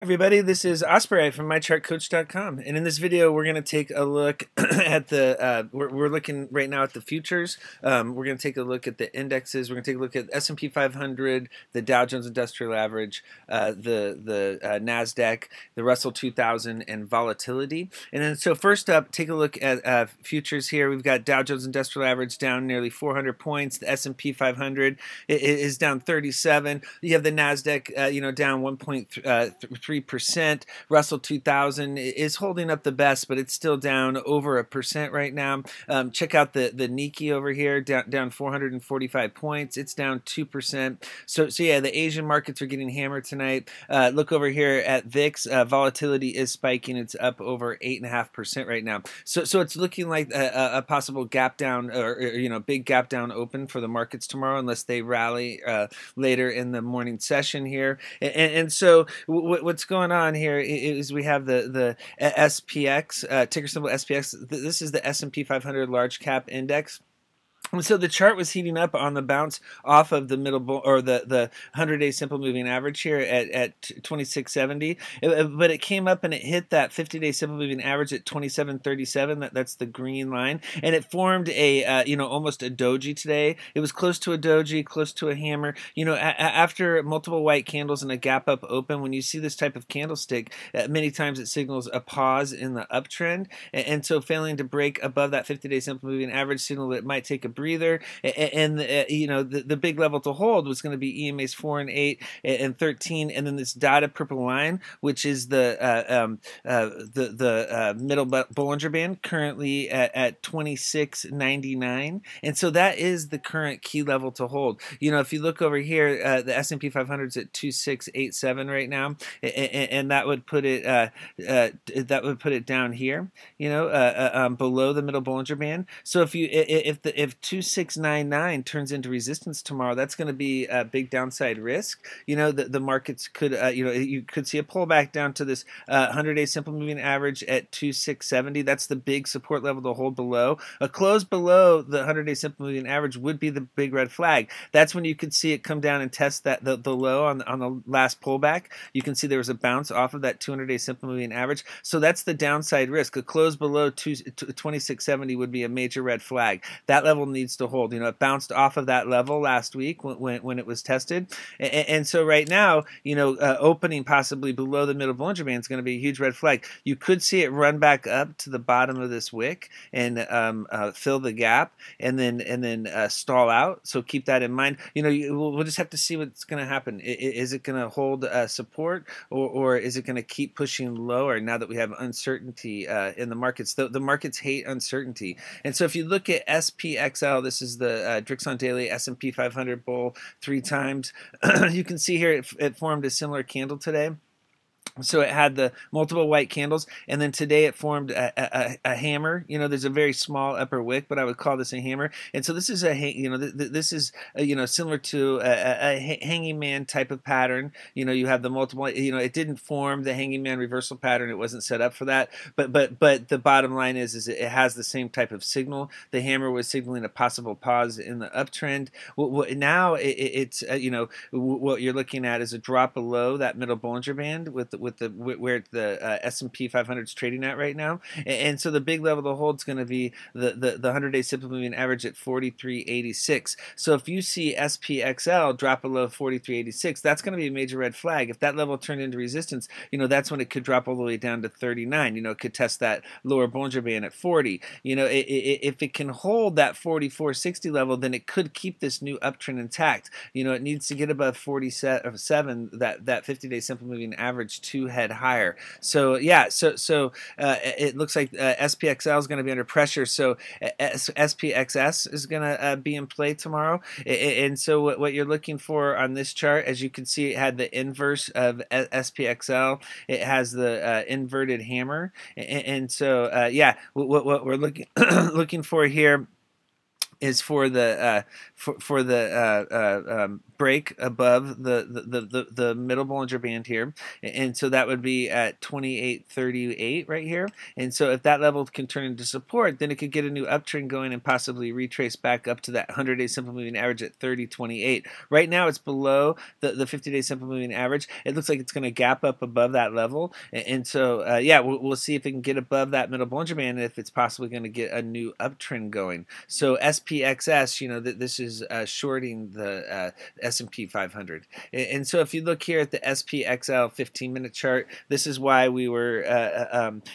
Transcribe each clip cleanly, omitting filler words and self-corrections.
Everybody, this is Osprey from MyChartCoach.com, and in this video we're going to take a look at the we're looking right now at the futures. We're going to take a look at the indexes. We're going to take a look at S&P 500, the Dow Jones Industrial Average, the Nasdaq, the Russell 2000, and volatility. And then so first up, take a look at futures here. We've got Dow Jones Industrial Average down nearly 400 points. The S&P 500 is down 37. You have the Nasdaq down 1.3%. Russell 2000 is holding up the best, but it's still down over 1% right now. Check out the Nikkei over here, down 445 points. It's down 2%. So yeah, the Asian markets are getting hammered tonight. Look over here at VIX. Volatility is spiking. It's up over 8.5% right now. So it's looking like a possible gap down or big gap down open for the markets tomorrow, unless they rally later in the morning session here. And so what's going on here is we have the SPX, ticker symbol SPX. This is the S&P 500 large cap index. And so the chart was heating up on the bounce off of the middle or the 100-day simple moving average here at 2670, but it came up and it hit that 50-day simple moving average at 2737. That's the green line, and it formed a almost a doji today. It was close to a doji, close to a hammer. After multiple white candles and a gap up open, when you see this type of candlestick, many times it signals a pause in the uptrend, and so failing to break above that 50-day simple moving average signal that it might take a breather, and the big level to hold was going to be EMA's 4 and 8 and 13, and then this dotted purple line, which is the middle Bollinger Band, currently at 2699, and so that is the current key level to hold. If you look over here, the S&P 500 is at 2687 right now, and that would put it down here, below the middle Bollinger Band. So if 2699 turns into resistance tomorrow, that's going to be a big downside risk. The markets could, you could see a pullback down to this 100-day simple moving average at 2670. That's the big support level to hold below. A close below the 100-day simple moving average would be the big red flag. That's when you could see it come down and test that the low on the last pullback. You can see there was a bounce off of that 200-day simple moving average. So that's the downside risk. A close below 2670 would be a major red flag. That level needs to hold. It bounced off of that level last week when it was tested, and so right now, opening possibly below the middle Bollinger Band is going to be a huge red flag. You could see it run back up to the bottom of this wick and fill the gap, and then stall out. So keep that in mind. We'll just have to see what's going to happen. Is it going to hold support, or is it going to keep pushing lower now that we have uncertainty in the markets? The markets hate uncertainty, and so if you look at SPXL, this is the Drixon Daily S&P 500 bull 3 times. You can see here it formed a similar candle today. So it had the multiple white candles, and then today it formed a hammer. There's a very small upper wick, but I would call this a hammer. And so this is this is similar to a hanging man type of pattern. You have the multiple. It didn't form the hanging man reversal pattern. It wasn't set up for that. But the bottom line is it has the same type of signal. The hammer was signaling a possible pause in the uptrend. Now it's what you're looking at is a drop below that middle Bollinger Band where the S&P 500 is trading at right now, and so the big level to hold is going to be the 100-day simple moving average at 4386. So if you see SPXL drop below 4386, that's going to be a major red flag. If that level turned into resistance, that's when it could drop all the way down to 39. It could test that lower Bollinger Band at 40. If it can hold that 4460 level, then it could keep this new uptrend intact. It needs to get above 47, that 50-day simple moving average, to head higher. So yeah, so it looks like SPXL is going to be under pressure. So SPXS is going to be in play tomorrow. And so what you're looking for on this chart, as you can see, it had the inverse of SPXL. It has the inverted hammer. And so yeah, what we're looking looking for here is for the break above the middle Bollinger Band here, and so that would be at 28.38 right here. And so if that level can turn into support, then it could get a new uptrend going and possibly retrace back up to that 100-day simple moving average at 30.28. Right now it's below the 50-day simple moving average. It looks like it's going to gap up above that level, and so yeah, we'll see if it can get above that middle Bollinger Band and if it's possibly going to get a new uptrend going. So SPXS, this is shorting the S&P 500. And so if you look here at the SPXL 15-minute chart, this is why we were,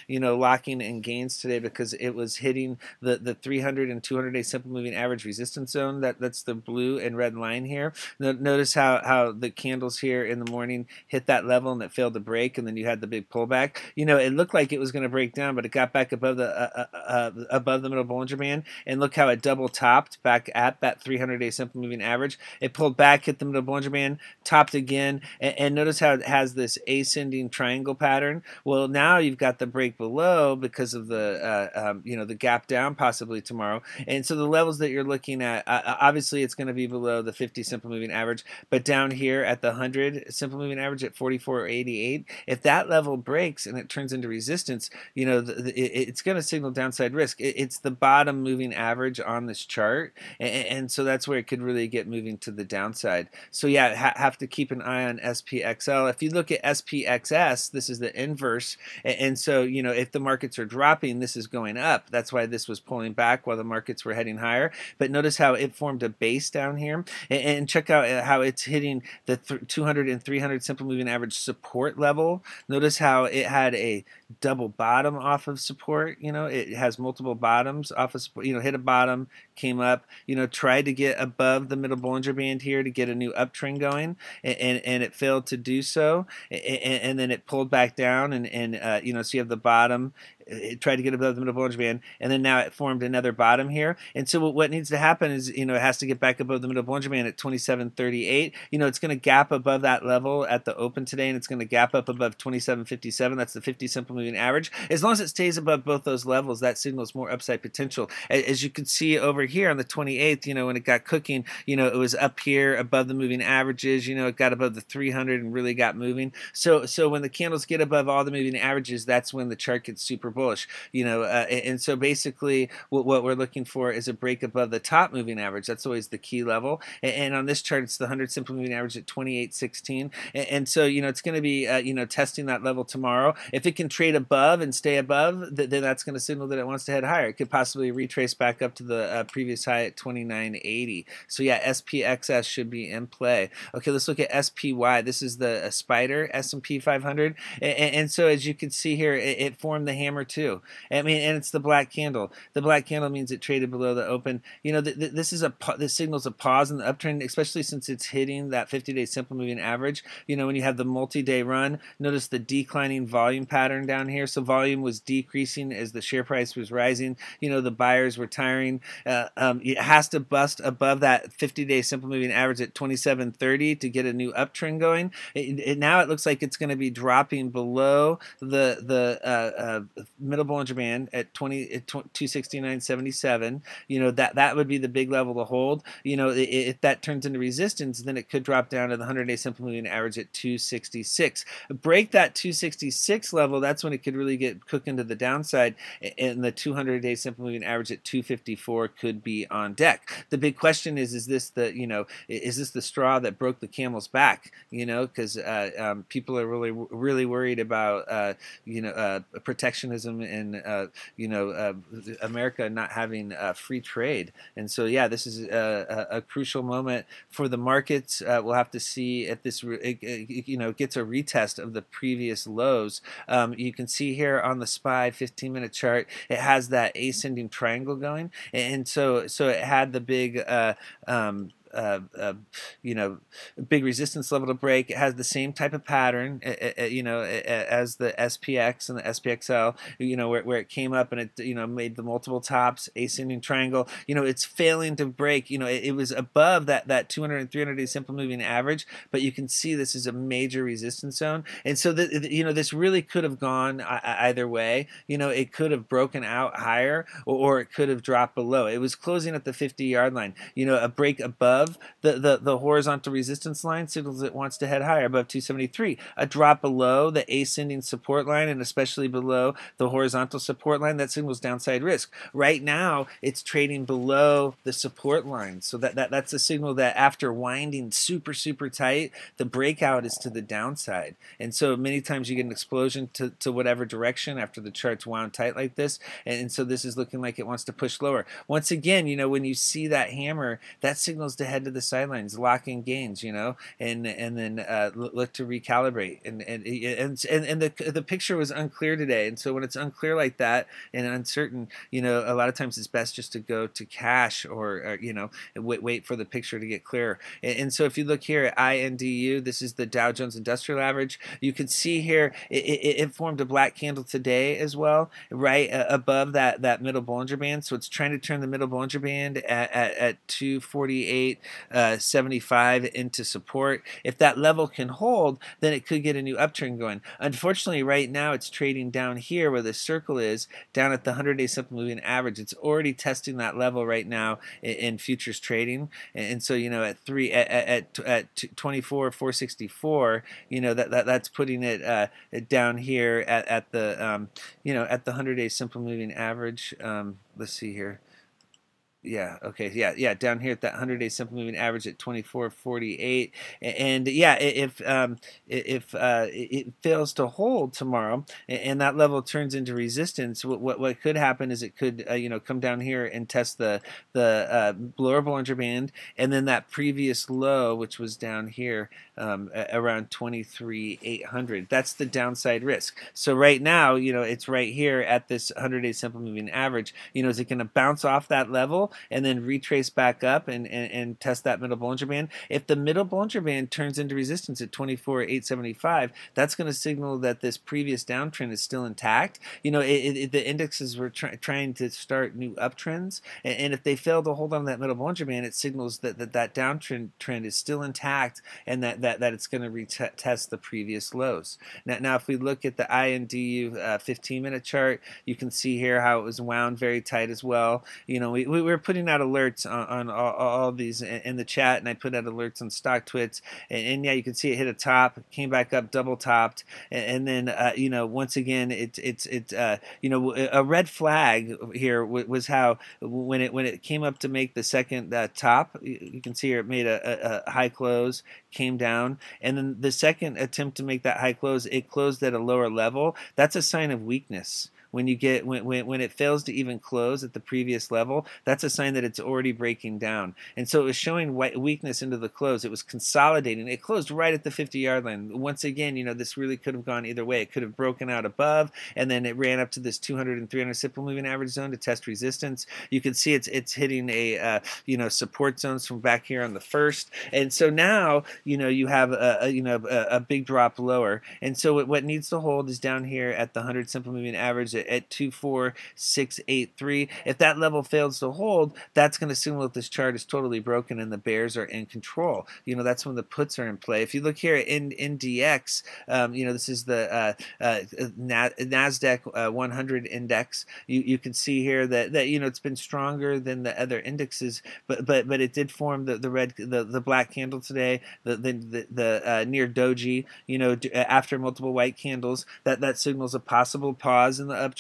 locking in gains today, because it was hitting the 300 and 200-day simple moving average resistance zone. That's the blue and red line here. Notice how the candles here in the morning hit that level and it failed to break, and then you had the big pullback. It looked like it was going to break down, but it got back above the middle Bollinger Band, and look how it double topped back at that 300-day simple moving average. It pulled back, hit the middle Bollinger Band, topped again, and notice how it has this ascending triangle pattern. Well, now you've got the break below because of the gap down possibly tomorrow, and so the levels that you're looking at, obviously it's going to be below the 50 simple moving average, but down here at the 100 simple moving average at 44.88, if that level breaks and it turns into resistance, it's going to signal downside risk. It's the bottom moving average on this chart, and so that's where it could really get moving to the downside. So yeah, have to keep an eye on SPXL. If you look at SPXS, this is the inverse, and so if the markets are dropping, this is going up. That's why this was pulling back while the markets were heading higher. But notice how it formed a base down here, and check out how it's hitting the 200 and 300 simple moving average support level. Notice how it had a double bottom off of support. It has multiple bottoms off of support. Hit a bottom, came up, tried to get above the middle Bollinger Band here to get a new uptrend going, and it failed to do so, and then it pulled back down, and so you have the bottom. It tried to get above the middle Bollinger Band, and then now it formed another bottom here. And so what needs to happen is, it has to get back above the middle Bollinger Band at 27.38. It's going to gap above that level at the open today, and it's going to gap up above 27.57. That's the 50 simple moving average. As long as it stays above both those levels, that signals more upside potential. As you can see over here on the 28th, when it got cooking, it was up here above the moving averages. It got above the 300 and really got moving. So when the candles get above all the moving averages, that's when the chart gets super bullish. And so basically what we're looking for is a break above the top moving average. That's always the key level. And on this chart, it's the 100 simple moving average at 28.16. And so it's going to be testing that level tomorrow. If it can trade above and stay above, then that's going to signal that it wants to head higher. It could possibly retrace back up to the previous high at 29.80. So yeah, SPXS should be in play. Okay, let's look at SPY. This is the spider S&P 500, and so as you can see here, it formed the hammer too. And it's the black candle. The black candle means it traded below the open. This signals a pause in the uptrend, especially since it's hitting that 50-day simple moving average. When you have the multi-day run, notice the declining volume pattern down here. So volume was decreasing as the share price was rising. The buyers were tiring. It has to bust above that 50-day simple moving average at 27.30 to get a new uptrend going. Now it looks like it's going to be dropping below the middle Bollinger Band at 269.77. That would be the big level to hold. If that turns into resistance, then it could drop down to the 100-day simple moving average at 266. Break that 266 level, that's when it could really get cooking to the downside, and the 200-day simple moving average at 254 could be on deck. The big question is this the straw that broke the camel's back? Because people are really worried about protectionism and America not having free trade. And so yeah, this is a crucial moment for the markets. We'll have to see if this gets a retest of the previous lows. You can see here on the SPY 15-minute chart, it has that ascending triangle going, and so it had the big you know, big resistance level to break. It has the same type of pattern, you know, as the SPX and the SPXL, you know, where it came up and it, you know, made the multiple tops, ascending triangle. You know, it's failing to break. You know, it was above that 200 and 300 day simple moving average, but you can see this is a major resistance zone. And so, you know, this really could have gone either way. You know, it could have broken out higher, or it could have dropped below. It was closing at the 50-yard line. You know, a break above the horizontal resistance line signals it wants to head higher above 273. A drop below the ascending support line, and especially below the horizontal support line, that signals downside risk. Right now, it's trading below the support line. So that's a signal that after winding super tight, the breakout is to the downside. And so many times you get an explosion to whatever direction after the chart's wound tight like this. And so this is looking like it wants to push lower. Once again, you know, when you see that hammer, that signals to head to the sidelines, lock in gains, you know, and then look to recalibrate. And the picture was unclear today. And so when it's unclear like that and uncertain, you know, a lot of times it's best just to go to cash, or you know, wait for the picture to get clearer. And so if you look here at INDU, this is the Dow Jones Industrial Average. You can see here it formed a black candle today as well, right above that middle Bollinger Band. So it's trying to turn the middle Bollinger Band at 248.75 into support. If that level can hold, then it could get a new uptrend going. Unfortunately, right now it's trading down here where the circle is, down at the 100-day simple moving average. It's already testing that level right now in futures trading, and so, you know, at 24,464, you know, that's putting it down here at the you know, at the 100-day simple moving average. Let's see here. Yeah, okay, yeah, down here at that 100-day simple moving average at 24.48, and yeah, if it fails to hold tomorrow and that level turns into resistance, what could happen is it could you know, come down here and test the lower Bollinger Band, and then that previous low, which was down here around 23,800. That's the downside risk. So right now, you know, it's right here at this 100-day simple moving average. You know, is it going to bounce off that level and then retrace back up and test that middle Bollinger Band? If the middle Bollinger Band turns into resistance at 24,875, that's going to signal that this previous downtrend is still intact. You know, the indexes were trying to start new uptrends, and if they fail to hold on to that middle Bollinger Band, it signals that downtrend trend is still intact, and that it's going to retest the previous lows. Now, if we look at the INDU 15-minute chart, you can see here how it was wound very tight as well. You know, we were putting out alerts on all of these in the chat, and I put out alerts on StockTwits, and yeah, you can see it hit a top, came back up, double topped, and then you know, once again, it's you know, a red flag here was how when it came up to make the second top, you can see here it made a high close, came down, and then the second attempt to make that high close, it closed at a lower level. That's a sign of weakness. When you get when it fails to even close at the previous level, that's a sign that it's already breaking down. And so it was showing weakness into the close. It was consolidating. It closed right at the 50-yard line. Once again, you know, this really could have gone either way. It could have broken out above, and then it ran up to this 200 and 300 simple moving average zone to test resistance. You can see it's hitting a you know, support zones from back here on the first. And so now, you know, you have a big drop lower. And so what needs to hold is down here at the 100 simple moving average at 24683. If that level fails to hold, that's going to signal that this chart is totally broken and the bears are in control. You know, that's when the puts are in play. If you look here at NDX, you know, this is the Nasdaq-100 Index. You can see here that you know, it's been stronger than the other indexes, but it did form the black candle today, the near doji. You know, after multiple white candles, that signals a possible pause in the uptrend.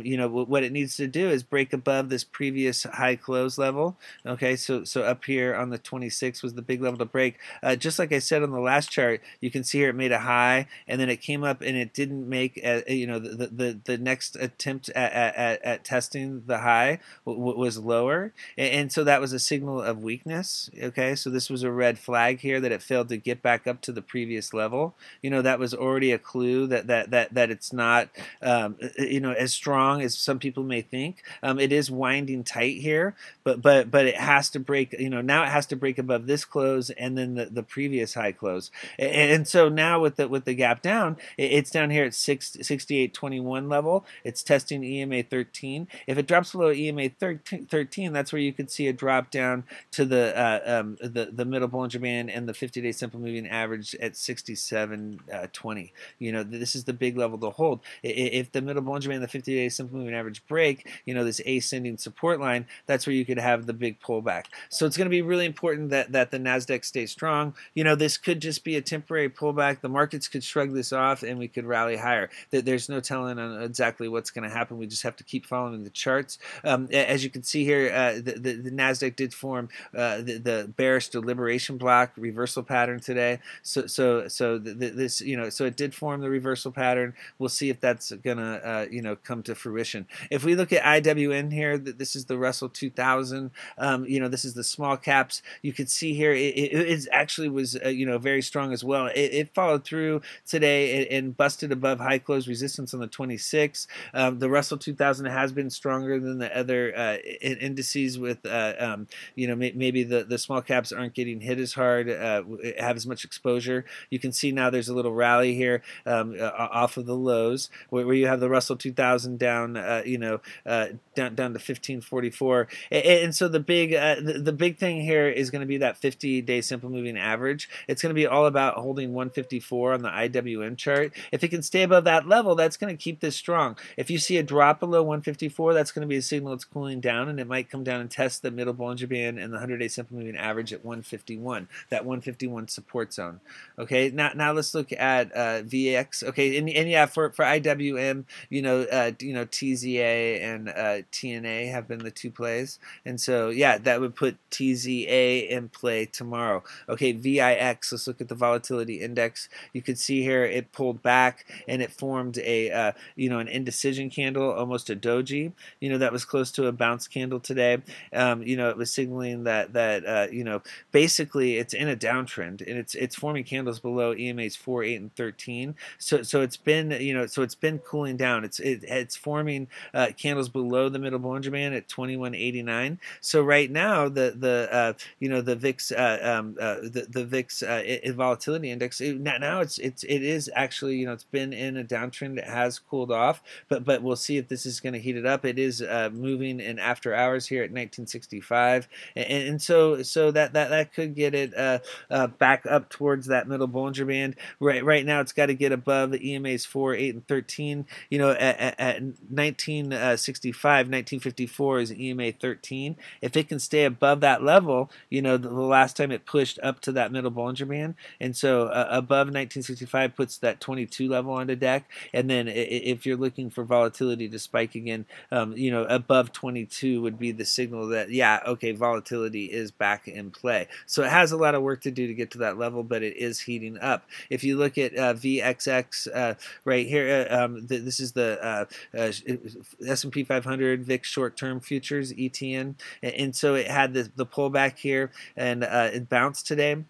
You know, what it needs to do is break above this previous high close level. Okay, so up here on the 26 was the big level to break. Just like I said on the last chart, you can see here it made a high, and then it came up and it didn't make you know, the next attempt at testing the high was lower, and so that was a signal of weakness. Okay, so this was a red flag here that it failed to get back up to the previous level. You know, that was already a clue that it's not as strong as some people may think. It is winding tight here, but it has to break. Now it has to break above this close and then the previous high close. And so now with the gap down, it's down here at 68.21 level. It's testing EMA 13. If it drops below EMA 13, that's where you could see a drop down to the middle Bollinger Band and the 50-day simple moving average at 67.20. This is the big level to hold. If the middle Bollinger Band and the 50-day simple moving average break, this ascending support line, that's where you could have the big pullback. So it's going to be really important that the Nasdaq stays strong. This could just be a temporary pullback. The markets could shrug this off and we could rally higher. There's no telling on exactly what's going to happen. We just have to keep following the charts. As you can see here, the Nasdaq did form the bearish deliberation block reversal pattern today. So it did form the reversal pattern. We'll see if that's gonna come to fruition. If we look at IWM here, this is the Russell 2000. This is the small caps. You can see here it actually was very strong as well. It followed through today and busted above high close resistance on the 26. The Russell 2000 has been stronger than the other indices with maybe the small caps aren't getting hit as hard, have as much exposure. You can see now there's a little rally here off of the lows where you have the Russell 2000 down down to 1544, and so the big thing here is going to be that 50-day simple moving average. It's going to be all about holding 154 on the IWM chart. If it can stay above that level, that's going to keep this strong. If you see a drop below 154, that's going to be a signal it's cooling down, and it might come down and test the middle Bollinger Band and the 100-day simple moving average at 151, that 151 support zone. Okay, now let's look at VX. Okay, and yeah, for IWM, TZA and TNA have been the two plays, and so yeah, that would put TZA in play tomorrow. Okay, VIX. Let's look at the Volatility Index. You can see here it pulled back and it formed a an indecision candle, almost a doji. That was close to a bounce candle today. It was signaling that basically it's in a downtrend and it's forming candles below EMA's 4, 8, and 13. So it's been it's been cooling down. It's forming candles below the middle Bollinger Band at 21.89. So right now the VIX the VIX Volatility Index now it is actually it's been in a downtrend. It has cooled off, but we'll see if this is going to heat it up. It is moving in after hours here at 1965, and so that could get it back up towards that middle Bollinger Band. Right now it's got to get above the EMA's 4, 8, and 13. At 1965, 1954 is EMA 13. If it can stay above that level, the last time it pushed up to that middle Bollinger Band, and so above 1965 puts that 22 level onto deck. And then if you're looking for volatility to spike again, above 22 would be the signal that volatility is back in play. So it has a lot of work to do to get to that level, but it is heating up. If you look at VXX right here, this is the S&P 500 VIX short-term futures ETN, and so it had the pullback here, and it bounced today.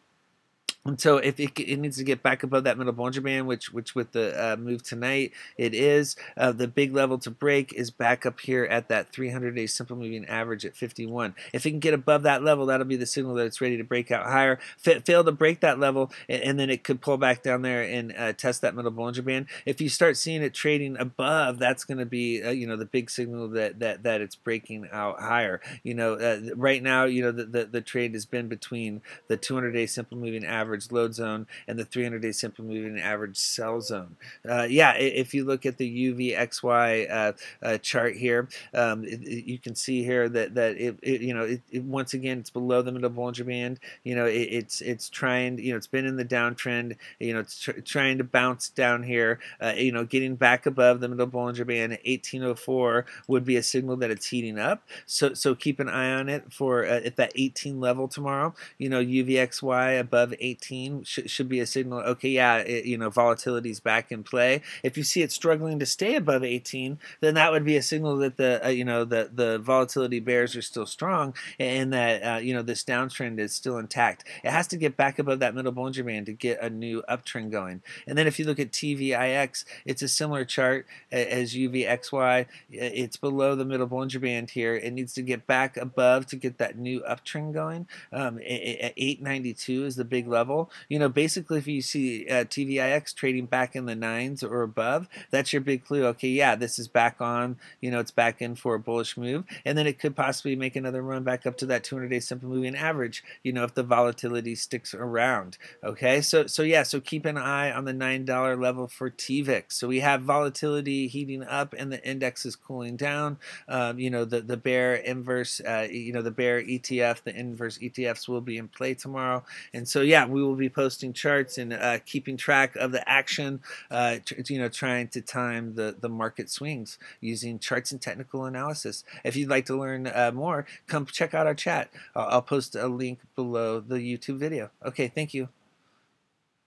And so if it needs to get back above that middle Bollinger Band, which with the move tonight, it is. The big level to break is back up here at that 300-day simple moving average at 51. If it can get above that level, that'll be the signal that it's ready to break out higher. Fail to break that level, and then it could pull back down there and test that middle Bollinger Band. If you start seeing it trading above, that's going to be the big signal that it's breaking out higher. Right now, the trade has been between the 200-day simple moving average load zone and the 300-day simple moving average sell zone. If you look at the UVXY chart here, you can see here that it once again it's below the middle Bollinger Band. It's trying. It's been in the downtrend. It's trying to bounce down here. Getting back above the middle Bollinger Band at 1804 would be a signal that it's heating up. So keep an eye on it for at that 18 level tomorrow. UVXY above 18. 18 should be a signal. Okay, yeah, volatility is back in play. If you see it struggling to stay above 18, then that would be a signal that the volatility bears are still strong, and that this downtrend is still intact. It has to get back above that middle Bollinger Band to get a new uptrend going. And then if you look at TVIX, it's a similar chart as UVXY. It's below the middle Bollinger Band here. It needs to get back above to get that new uptrend going. At 892 is the big level. Basically, if you see TVIX trading back in the 9s or above, that's your big clue. Okay, yeah, this is back on. It's back in for a bullish move, and then it could possibly make another run back up to that 200-day simple moving average. If the volatility sticks around. Okay, so keep an eye on the $9 level for TVIX. So we have volatility heating up, and the index is cooling down. The bear inverse, the bear ETF, the inverse ETFs will be in play tomorrow, and so yeah, we will be posting charts and keeping track of the action. Trying to time the market swings using charts and technical analysis. If you'd like to learn more, come check out our chat. I'll post a link below the YouTube video. Okay, thank you.